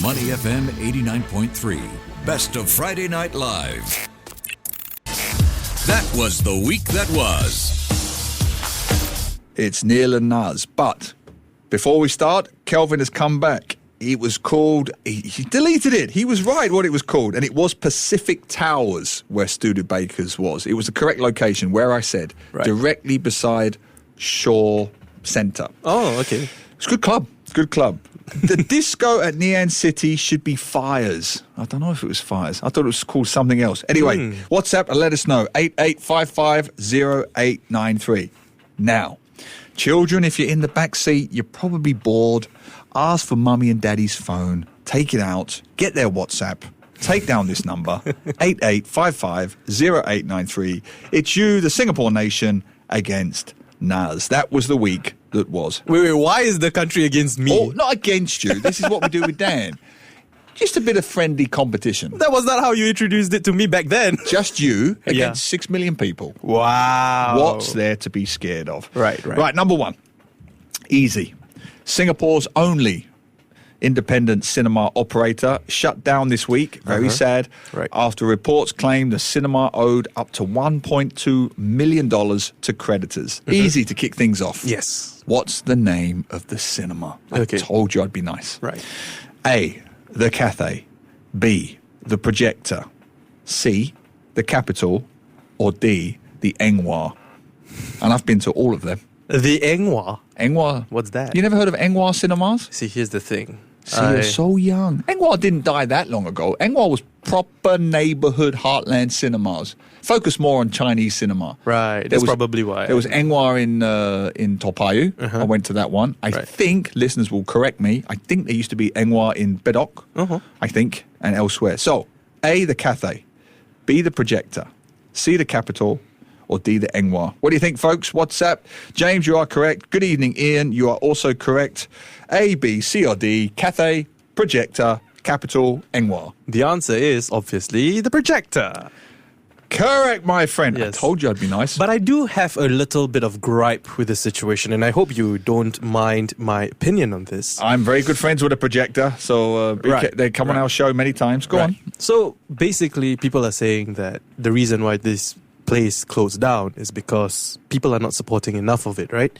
Money FM 89.3. Best of Friday Night Live. That was the week that was. It's Neil and Naz. But before we start, Kelvin has come back. It was called, he deleted it. He was right what it was called. And it was Pacific Towers where Studebaker's was. It was the correct location where I said, directly beside Shaw Centre. Oh, okay. It's a good club. Good club. The disco at Nian City should be Fires. I don't know if it was Fires. I thought it was called something else. Anyway, WhatsApp and let us know. 88550893. Now, children, if you're in the back seat, you're probably bored. Ask for mummy and daddy's phone. Take it out. Get their WhatsApp. Take down this number. 88550893. It's you, the Singapore nation, against Naz. That was the week that was. Wait, why is the country against me? Oh, not against you. This is what we do with Dan. Just a bit of friendly competition. That was not how you introduced it to me back then. Just you against 6 million people. Wow. What's there to be scared of? Right. Right, number one. Easy. Singapore's only independent cinema operator shut down this week. Very sad. Right. After reports claimed the cinema owed up to $1.2 million to creditors. Easy to kick things off. Yes. What's the name of the cinema? Okay. I told you I'd be nice. Right. A, the Cathay. B, the Projector. C, the Capitol. Or D, the Engwa. And I've been to all of them. The Engwa. Engwa. What's that? You never heard of Engwa Cinemas? See, here's the thing. See, you're so young. Engwa didn't die that long ago. Engwa was proper neighborhood heartland cinemas. Focused more on Chinese cinema. Right, that's probably why. There was Engwa in Toa Payoh. I went to that one. I think, listeners will correct me, I think there used to be Engwa in Bedok, I think, and elsewhere. So, A, the Cathay. B, the Projector. C, the Capitol. Or D, the Engwa. What do you think, folks? WhatsApp. James, you are correct. Good evening, Ian. You are also correct. A, B, C, or D. Cathay, Projector, Capitol, Engwa. The answer is, obviously, the Projector. Correct, my friend. Yes. I told you I'd be nice. But I do have a little bit of gripe with the situation, and I hope you don't mind my opinion on this. I'm very good friends with a Projector, so they come on our show many times. Go on. So, basically, people are saying that the reason why this place closed down is because people are not supporting enough of it, right?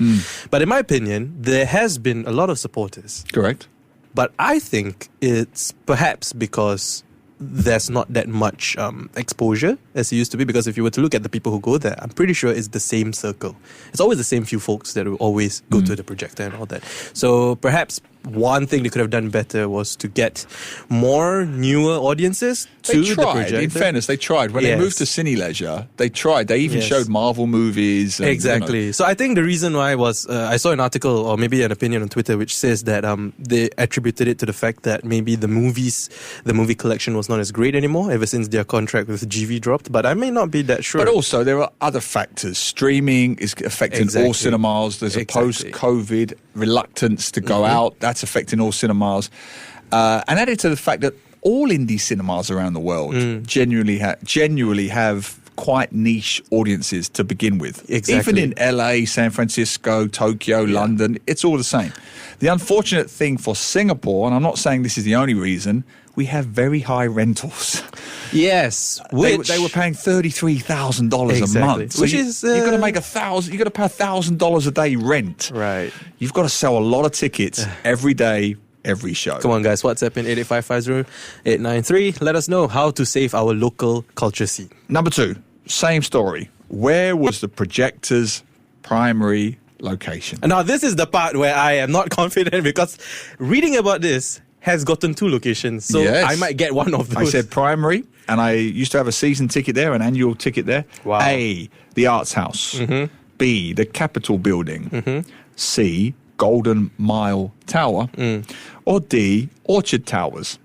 But in my opinion, there has been a lot of supporters. Correct. But I think it's perhaps because there's not that much exposure as it used to be, because if you were to look at the people who go there, I'm pretty sure it's the same circle. It's always the same few folks that will always go to the Projector and all that. So perhaps one thing they could have done better was to get more newer audiences to the Projector. In fairness, they tried. When they moved to Cine Leisure, they tried. They even showed Marvel movies. And, exactly. You know. So I think the reason why was, I saw an article or maybe an opinion on Twitter which says that they attributed it to the fact that maybe the movie collection was not as great anymore ever since their contract with GV dropped. But I may not be that sure. But also, there are other factors. Streaming is affecting all cinemas. There's a post-COVID reluctance to go out. That's affecting all cinemas. And added to the fact that all indie cinemas around the world genuinely have quite niche audiences to begin with. Exactly. Even in LA, San Francisco, Tokyo, London, it's all the same. The unfortunate thing for Singapore, and I'm not saying this is the only reason, we have very high rentals. Yes, they were paying $33,000 a month. So which is you've got to make $1,000. You've got to pay $1,000 a day rent. Right. You've got to sell a lot of tickets every day, every show. Come on, guys. WhatsApp in 88550893. Let us know how to save our local culture scene. Number two, same story. Where was the Projector's primary location? Now, this is the part where I am not confident because reading about this has gotten two locations. So I might get one of those. I said primary, and I used to have a season ticket there, an annual ticket there. Wow. A, the Arts House. B, the Capitol Building. C, Golden Mile Tower. Or D, Orchard Towers.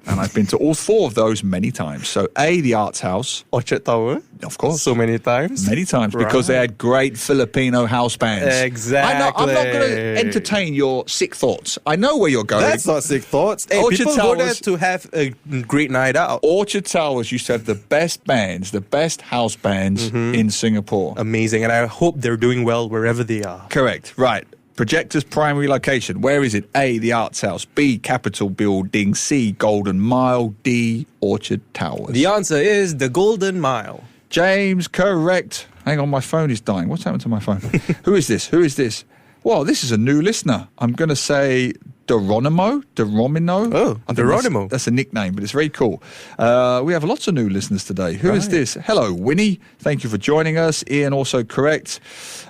And I've been to all four of those many times. So A, the Arts House. Orchard Tower? Of course. So many times? Many times, because they had great Filipino house bands. Exactly. I'm not going to entertain your sick thoughts. I know where you're going. That's not sick thoughts. Hey, Orchard people Towers, go there to have a great night out. Orchard Towers used to have the best bands, the best house bands in Singapore. Amazing. And I hope they're doing well wherever they are. Correct. Right. Projector's primary location. Where is it? A, the Arts House. B, Capitol Building. C, Golden Mile. D, Orchard Towers. The answer is the Golden Mile. James, correct. Hang on, my phone is dying. What's happened to my phone? Who is this? Who is this? Well, this is a new listener. I'm going to say Doromino. Oh, Doromino. That's a nickname, but it's very cool. We have lots of new listeners today. Who is this? Hello, Winnie. Thank you for joining us. Ian, also correct.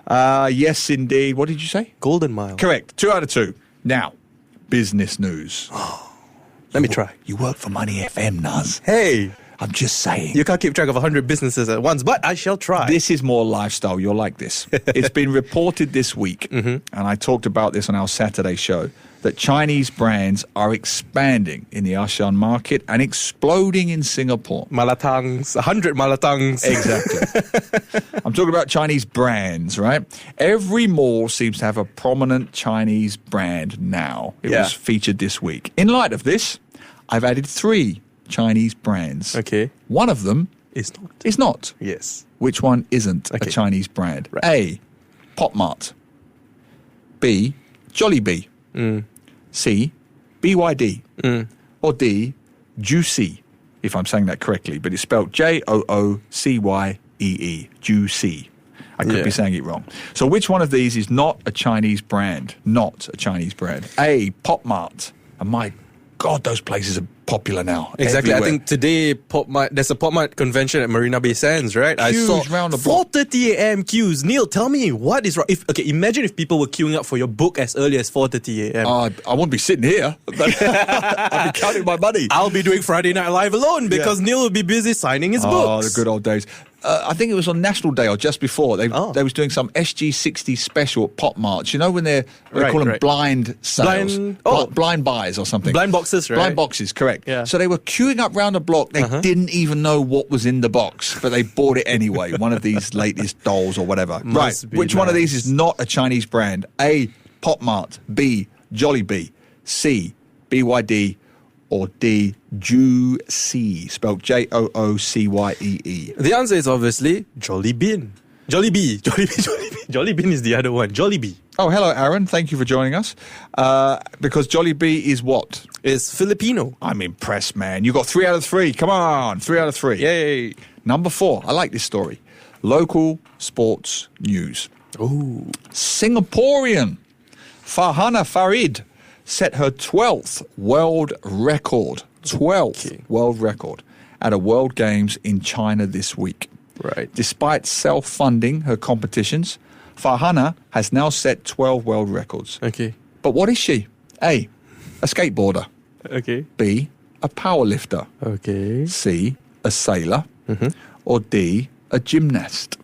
Yes, indeed. What did you say? Golden Mile. Correct. 2 out of 2. Now, business news. Let me try. You work for Money FM, Naz. Hey, I'm just saying. you can't keep track of 100 businesses at once, but I shall try. This is more lifestyle. You'll like this. It's been reported this week, and I talked about this on our Saturday show, that Chinese brands are expanding in the ASEAN market and exploding in Singapore. Malatangs, 100 Malatangs. Exactly. I'm talking about Chinese brands, right? Every mall seems to have a prominent Chinese brand now. It was featured this week. In light of this, I've added 3 Chinese brands. Okay. One of them It's not. is not. Yes. Which one isn't a Okay. Chinese brand? Right. A, Pop Mart. B, Jollibee. C, BYD. Or D, Juicy, if I'm saying that correctly. But it's spelled Joocye. Juicy. I could be saying it wrong. So which one of these is not a Chinese brand? Not a Chinese brand. A, Pop Mart. And my God, those places are popular now. Exactly. Everywhere. I think today there's a Pop Mart convention at Marina Bay Sands, right? Queues I saw round the block. 4:30 a.m. queues. Neil, tell me what is wrong. Imagine if people were queuing up for your book as early as 4:30 a.m. I won't be sitting here, but I'll be counting my money. I'll be doing Friday Night Live alone because Neil will be busy signing his books. Oh, the good old days. I think it was on National Day or just before. They was doing some SG60 special at Pop Mart. You know when they call them blind sales? Blind buys or something. Blind boxes, right? Blind boxes, correct. Yeah. So they were queuing up round the block. They didn't even know what was in the box, but they bought it anyway. One of these latest dolls or whatever. Must be Which one of nice. these is not a Chinese brand? A, Pop Mart. B, Jollibee. C, BYD. Or D, Juicy, spelled Joocye. The answer is obviously Jollibee. Jollibee. Jollibee is the other one. Jollibee. Oh, hello, Aaron. Thank you for joining us. Because Jollibee is what? It's Filipino. I'm impressed, man. You got 3 out of 3. Come on, 3 out of 3. Yay. Number 4. I like this story. Local sports news. Ooh. Singaporean Farhana Farid set her 12th world record. 12th world record at a World Games in China this week. Right. Despite self-funding her competitions, Farhana has now set 12 world records. Okay. But what is she? A, a skateboarder. Okay. B, a powerlifter. Okay. C, a sailor. Or D, a gymnast.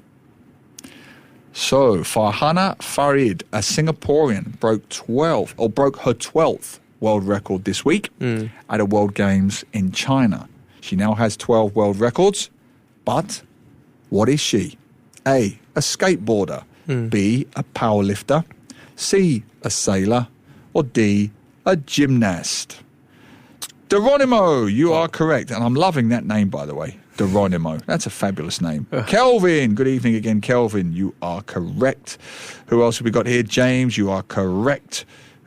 So, Farhana Farid, a Singaporean, broke her 12th world record this week at a World Games in China. She now has 12 world records, but what is she? A, a skateboarder. B, a powerlifter. C, a sailor. Or D, a gymnast. Geronimo, you are correct. And I'm loving that name, by the way. Geronimo. That's a fabulous name. Kelvin, good evening again, Kelvin. You are correct. Who else have we got here? James, you are correct.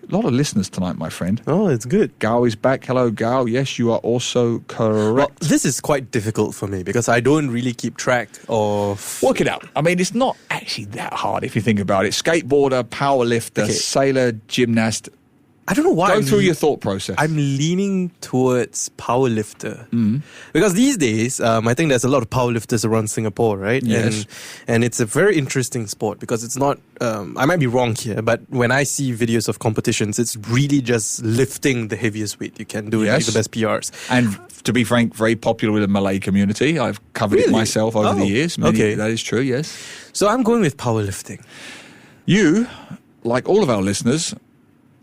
A lot of listeners tonight, my friend. Oh, it's good. Gao is back. Hello, Gao. Yes, you are also correct. Well, this is quite difficult for me because I don't really keep track of... Work it out. I mean, it's not actually that hard if you think about it. Skateboarder, powerlifter, sailor, gymnast. I don't know why. Go through your thought process. I'm leaning towards powerlifter. Because these days, I think there's a lot of powerlifters around Singapore, right? Yes. And it's a very interesting sport because it's not, I might be wrong here, but when I see videos of competitions, it's really just lifting the heaviest weight you can do and make the best PRs. And to be frank, very popular with the Malay community. I've covered it myself over the years. Okay. That is true, yes. So I'm going with powerlifting. You, like all of our listeners,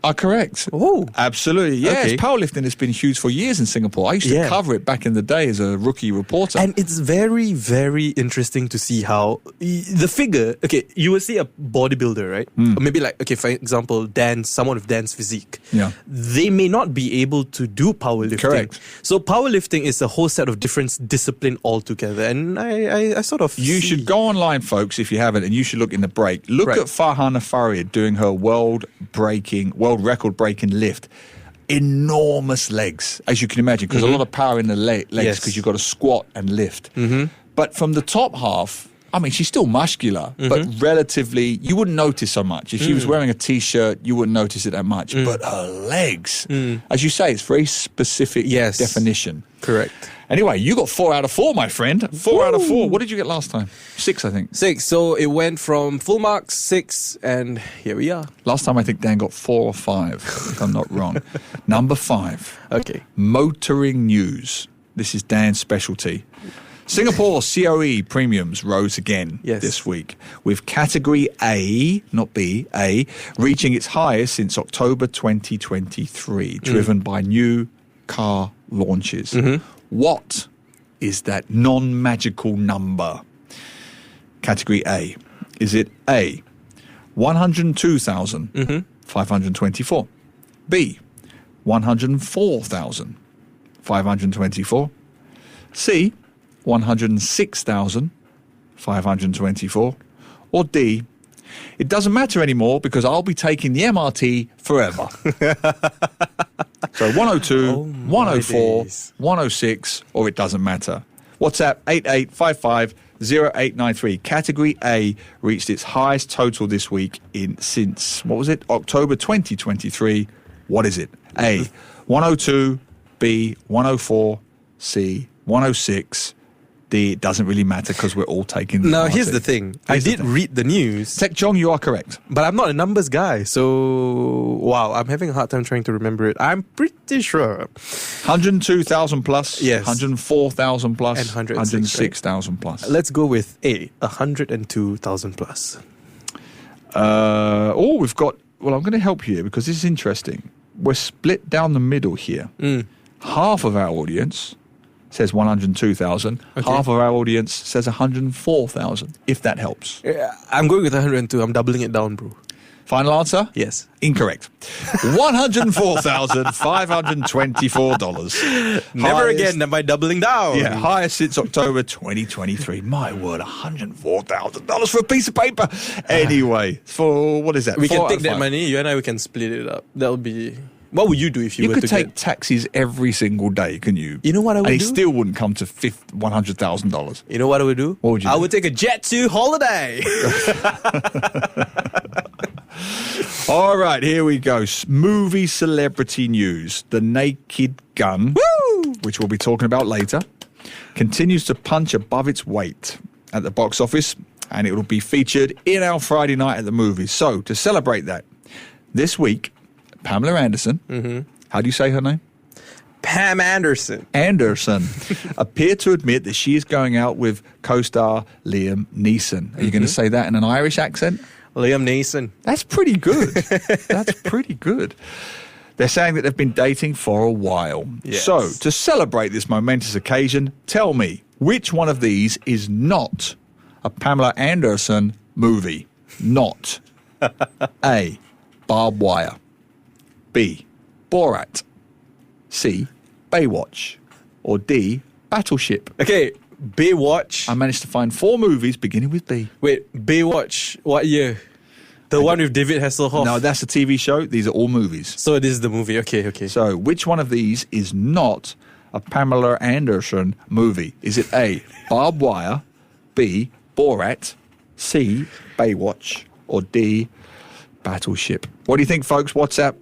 are correct. Oh. Absolutely. Yes, Okay. powerlifting has been huge for years in Singapore. I used to cover it back in the day as a rookie reporter. And it's very, very interesting to see how the figure, okay, you will see a bodybuilder, right? Or maybe like, okay, for example, someone with Dan's physique. Yeah. They may not be able to do powerlifting. Correct. So powerlifting is a whole set of different discipline altogether. And I sort of You should go online, folks, if you haven't, and you should look in the break. Look at Farhana Farid doing her world record breaking lift. Enormous legs, as you can imagine, because a lot of power in the legs, because you've got to squat and lift. But from the top half, I mean, she's still muscular, but relatively, you wouldn't notice so much. If she was wearing a t-shirt, you wouldn't notice it that much. But her legs, as you say, it's very specific definition. Correct. Anyway, you got 4 out of 4, my friend. 4 out of 4. What did you get last time? 6, I think. 6. So it went from full marks, 6, and here we are. Last time I think Dan got 4 or 5, if I'm not wrong. Number 5. Okay. Motoring news. This is Dan's specialty. Singapore COE premiums rose again this week, with category A, not B, A, reaching its highest since October 2023, driven by new car launches. What is that non-magical number? Category A. Is it A, 102,524? B, 104,524? C, 106,524? Or D, it doesn't matter anymore because I'll be taking the MRT forever. So 102, 104, 106, or it doesn't matter. WhatsApp 88550893. Category A reached its highest total this week since, what was it? October 2023. What is it? A, 102, B, 104, C, 106, D, it doesn't really matter because we're all taking the Now, MRT. here's the thing. I did read the news. Tech Jong, you are correct. But I'm not a numbers guy, so wow, I'm having a hard time trying to remember it. I'm pretty sure. 102,000 plus, Yes. 104,000 plus, And 106,000 plus. Let's go with A, 102,000 plus. I'm going to help you here because this is interesting. We're split down the middle here. Half of our audience says 102,000. Okay. Half of our audience says 104,000, if that helps. I'm going with 102. I'm doubling it down, bro. Final answer? Yes. Incorrect. $104,524. Never again am I doubling down. Yeah, highest since October 2023. My word, $104,000 for a piece of paper. Anyway, for what is that? We 4 can out take of that 5. money. You and I, we can split it up. That'll be... What would you do if you were could to take get... taxis every single day, can you? You know what I would and do? it still wouldn't come to $100,000. You know what I would do? What would you I do? would take a jet to holiday. All right, here we go. Movie celebrity news. The Naked Gun, which we'll be talking about later, continues to punch above its weight at the box office, and it will be featured in our Friday night at the movies. So, to celebrate that, this week, Pamela Anderson, how do you say her name? Pam Anderson. appeared to admit that she is going out with co-star Liam Neeson. Are you going to say that in an Irish accent? Liam Neeson. That's pretty good. That's pretty good. They're saying that they've been dating for a while. Yes. So, to celebrate this momentous occasion, tell me, which one of these is not a Pamela Anderson movie? Not. A, Barbed Wire. B, Borat. C, Baywatch. Or D, Battleship. Okay, Baywatch. I managed to find 4 movies beginning with B. Wait, Baywatch. What year? The one with David Hasselhoff. No, that's a TV show. These are all movies. So this is the movie. Okay. So, which one of these is not a Pamela Anderson movie? Is it A, Barbed Wire, B, Borat, C, Baywatch, or D, Battleship? What do you think, folks? WhatsApp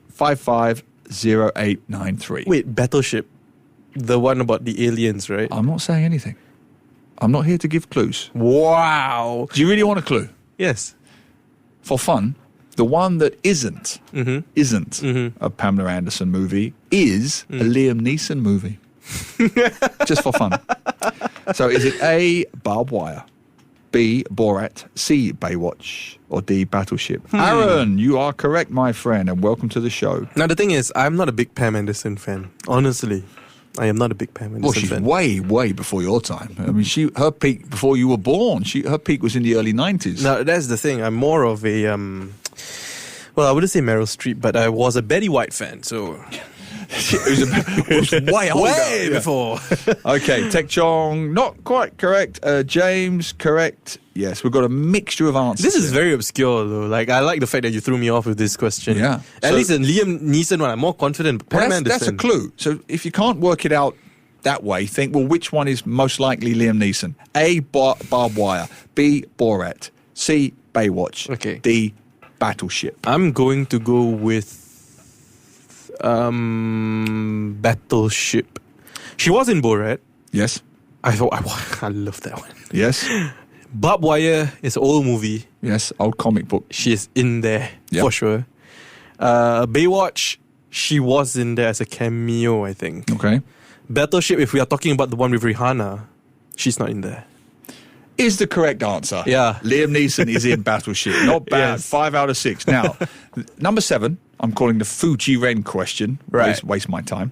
88550893. Wait, Battleship. The one about the aliens, right? I'm not saying anything. I'm not here to give clues. Wow. Do you really want a clue? Yes. For fun, the one that isn't a Pamela Anderson movie is a Liam Neeson movie. Just for fun. So is it A, Barbed Wire, B, Borat, C, Baywatch, or D, Battleship? Aaron, you are correct, my friend, and welcome to the show. Now, the thing is, I'm not a big Pam Anderson fan. Honestly, I am not a big Pam Anderson fan. Well, she's way before your time. I mean, her peak before you were born. Her peak was in the early 90s. Now, that's the thing. I'm more of a, well, I wouldn't say Meryl Streep, but I was a Betty White fan, so... it was way older. Way before. Okay, Tech Chong, not quite correct. James, correct. Yes, we've got a mixture of answers. This is very obscure, though. Like, I like the fact that you threw me off with this question. Yeah. At least in Liam Neeson one, I'm more confident. That's a clue. So if you can't work it out that way, think, well, which one is most likely Liam Neeson? A, Barbed Wire. B, Borat. C, Baywatch. Okay. D, Battleship. I'm going to go with Battleship. She was in Borat. Yes. I love that one. Yes. Barbed Wire is an old movie. Yes, old comic book. She is in there for sure. Baywatch, she was in there as a cameo, I think. Okay. Battleship, if we are talking about the one with Rihanna, she's not in there. Is the correct answer. Yeah. Liam Neeson is in Battleship. Not bad. Yes. 5 out of 6. Now, number 7, I'm calling the Fuji Ren question. Right. Waste my time.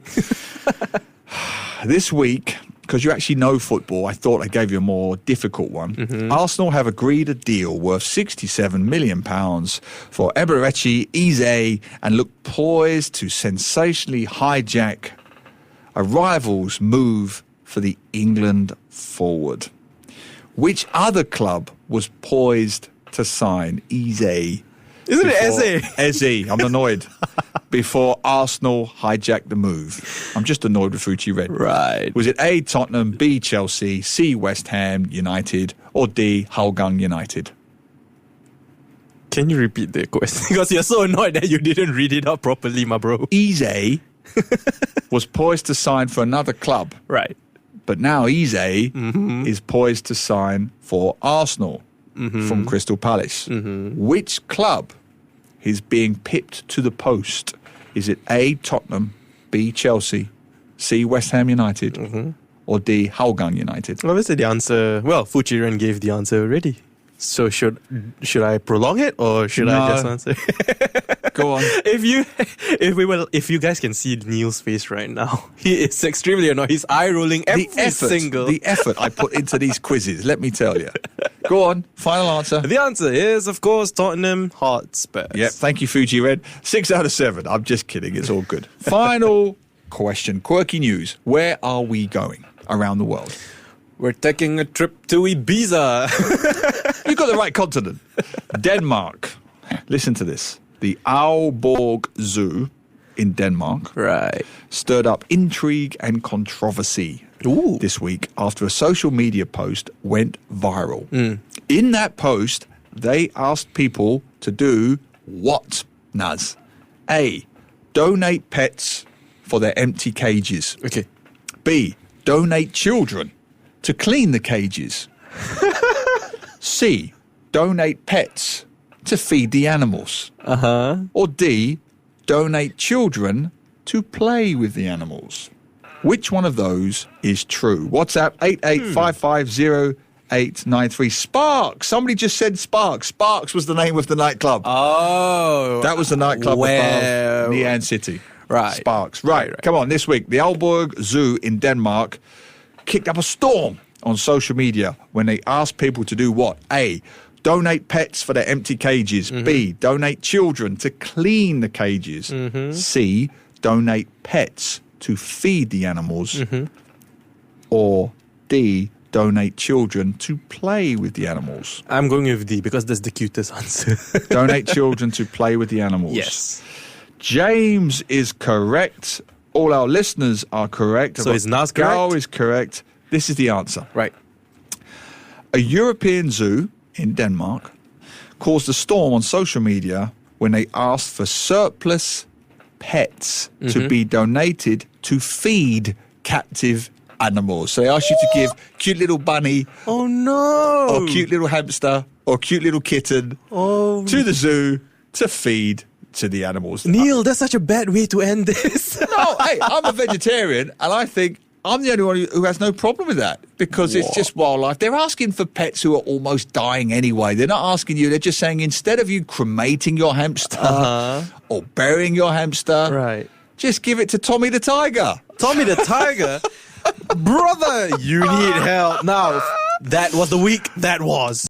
This week, because you actually know football, I thought I gave you a more difficult one. Mm-hmm. Arsenal have agreed a deal worth £67 million for Eberechi Eze and look poised to sensationally hijack a rival's move for the England forward. Which other club was poised to sign Eze? Isn't it Eze? Eze, I'm annoyed. Before Arsenal hijacked the move. I'm just annoyed with Fuji Red. Right. Was it A, Tottenham, B, Chelsea, C, West Ham United, or D, Hougang United? Can you repeat the question? Because you're so annoyed that you didn't read it out properly, my bro. Eze was poised to sign for another club. Right. But now Eze is poised to sign for Arsenal from Crystal Palace. Which club is being pipped to the post? Is it A, Tottenham, B, Chelsea, C, West Ham United, or D, Hougang United? Obviously the answer, well, Fujiren gave the answer already. So should I prolong it or should I just answer? Go on. If you guys can see Neil's face right now, he is extremely annoyed. He's eye rolling every single. The effort I put into these quizzes, let me tell you. Go on, final answer. The answer is, of course, Tottenham Hotspur. Yep, thank you, Fuji Red. 6 out of 7. I'm just kidding. It's all good. Final question. Quirky news. Where are we going around the world? We're taking a trip to Ibiza. You got the right continent. Denmark. Listen to this. The Aalborg Zoo in Denmark stirred up intrigue and controversy this week after a social media post went viral. In that post, they asked people to do what, Naz? A, donate pets for their empty cages. Okay. B, donate children to clean the cages. C, donate pets to feed the animals. Or D, donate children to play with the animals. Which one of those is true? WhatsApp 88550893. Sparks. Somebody just said Sparks. Sparks was the name of the nightclub. Oh. That was the nightclub above Nian City. Right. Sparks. Right. Come on, this week, the Aalborg Zoo in Denmark kicked up a storm on social media when they asked people to do what? A, donate pets for their empty cages. B, donate children to clean the cages. C, donate pets to feed the animals. Or D, donate children to play with the animals. I'm going with D because that's the cutest answer. Donate children to play with the animals. Yes. James is correct. All our listeners are correct. So is Naz correct? Gal is correct. This is the answer. Right. A European zoo in Denmark caused a storm on social media when they asked for surplus pets to be donated to feed captive animals. So they asked you to give cute little bunny Oh no! or cute little hamster or cute little kitten to the zoo to feed to the animals. Neil, that's such a bad way to end this. No, hey, I'm a vegetarian and I think I'm the only one who has no problem with that because it's just wildlife. They're asking for pets who are almost dying anyway. They're not asking you. They're just saying instead of you cremating your hamster or burying your hamster, Right. just give it to Tommy the tiger. Tommy the tiger? Brother, you need help. Now, that was the week that was.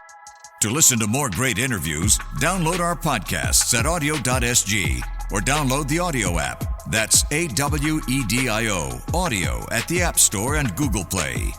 To listen to more great interviews, download our podcasts at audio.sg or download the audio app. That's AWEDIO, audio at the App Store and Google Play.